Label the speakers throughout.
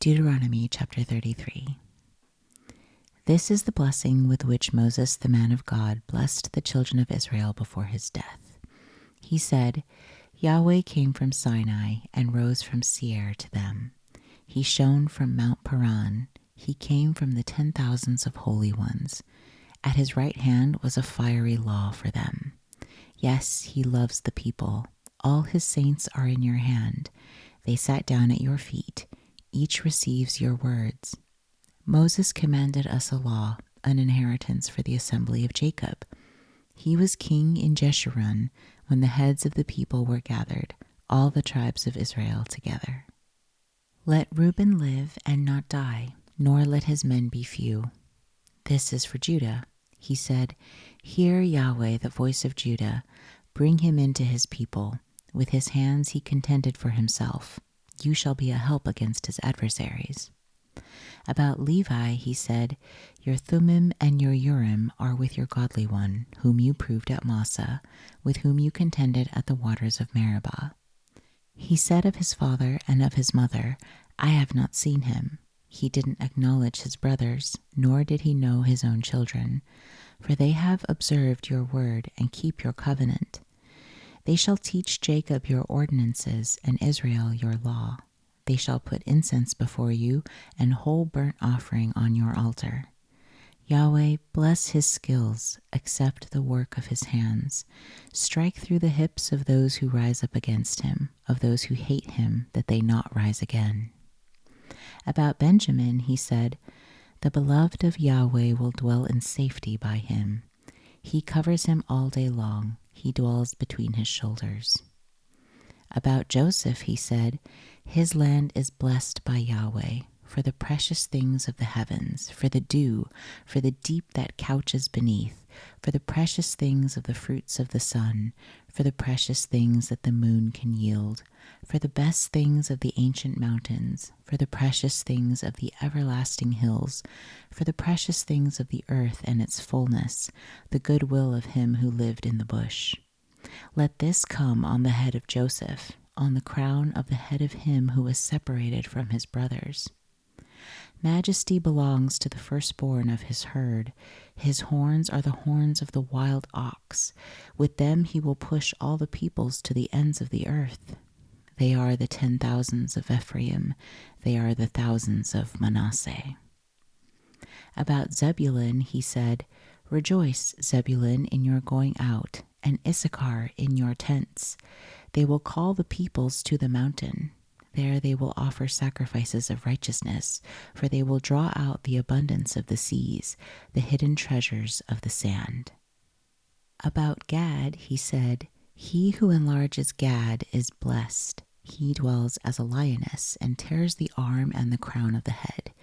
Speaker 1: Deuteronomy chapter 33. This is the blessing with which Moses, the man of God, blessed the children of Israel before his death. He said, Yahweh came from Sinai and rose from Seir to them. He shone from Mount Paran. He came from the 10,000s of holy ones. At his right hand was a fiery law for them. Yes, he loves the people. All his saints are in your hand. They sat down at your feet. Each receives your words. Moses commanded us a law, an inheritance for the assembly of Jacob. He was king in Jeshurun when the heads of the people were gathered, all the tribes of Israel together. Let Reuben live and not die, nor let his men be few. This is for Judah. He said, Hear Yahweh, the voice of Judah. Bring him into his people. With his hands he contended for himself. You shall be a help against his adversaries. About Levi he said, Your Thummim and your Urim are with your godly one, whom you proved at Massa, with whom you contended at the waters of Meribah. He said of his father and of his mother, I have not seen him. He didn't acknowledge his brothers, nor did he know his own children, for they have observed your word and keep your covenant. They shall teach Jacob your ordinances and Israel your law. They shall put incense before you and whole burnt offering on your altar. Yahweh, bless his skills, accept the work of his hands. Strike through the hips of those who rise up against him, of those who hate him, that they not rise again. About Benjamin he said, The beloved of Yahweh will dwell in safety by him. He covers him all day long. He dwells between his shoulders. About Joseph he said, His land is blessed by Yahweh, for the precious things of the heavens, for the dew, for the deep that couches beneath, for the precious things of the fruits of the sun, for the precious things that the moon can yield, for the best things of the ancient mountains, for the precious things of the everlasting hills, for the precious things of the earth and its fullness, the good will of him who lived in the bush. Let this come on the head of Joseph, on the crown of the head of him who was separated from his brothers. Majesty belongs to the firstborn of his herd. His horns are the horns of the wild ox. With them he will push all the peoples to the ends of the earth. They are the 10,000s of Ephraim. They are the thousands of Manasseh. About Zebulun he said, Rejoice, Zebulun, in your going out, and Issachar in your tents. They will call the peoples to the mountain. There they will offer sacrifices of righteousness, for they will draw out the abundance of the seas, the hidden treasures of the sand. About Gad he said, He who enlarges Gad is blessed. He dwells as a lioness and tears the arm and the crown of the head.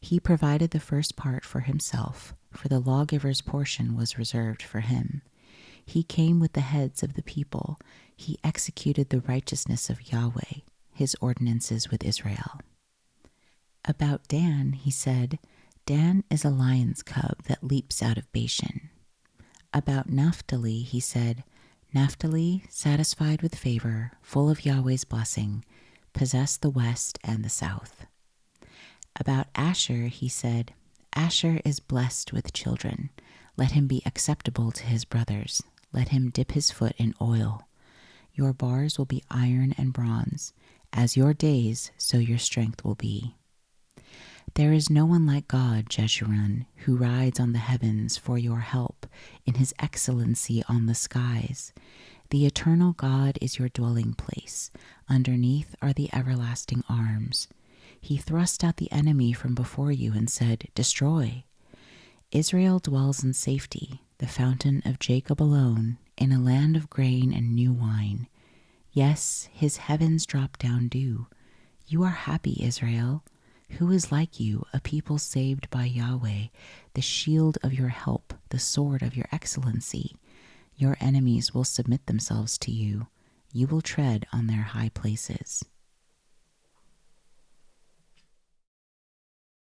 Speaker 1: He provided the first part for himself, for the lawgiver's portion was reserved for him. He came with the heads of the people. He executed the righteousness of Yahweh, his ordinances with Israel. About Dan he said, Dan is a lion's cub that leaps out of Bashan. About Naphtali he said, Naphtali, satisfied with favor, full of Yahweh's blessing, possess the west and the south. About Asher he said, Asher is blessed with children. Let him be acceptable to his brothers. Let him dip his foot in oil. Your bars will be iron and bronze. As your days, so your strength will be. There is no one like God, Jeshurun, who rides on the heavens for your help, in his excellency on the skies. The eternal God is your dwelling place. Underneath are the everlasting arms. He thrust out the enemy from before you and said, Destroy. Israel dwells in safety, the fountain of Jacob alone, in a land of grain and new wine. Yes, his heavens drop down dew. You are happy, Israel. Who is like you, a people saved by Yahweh, the shield of your help, the sword of your excellency? Your enemies will submit themselves to you. You will tread on their high places.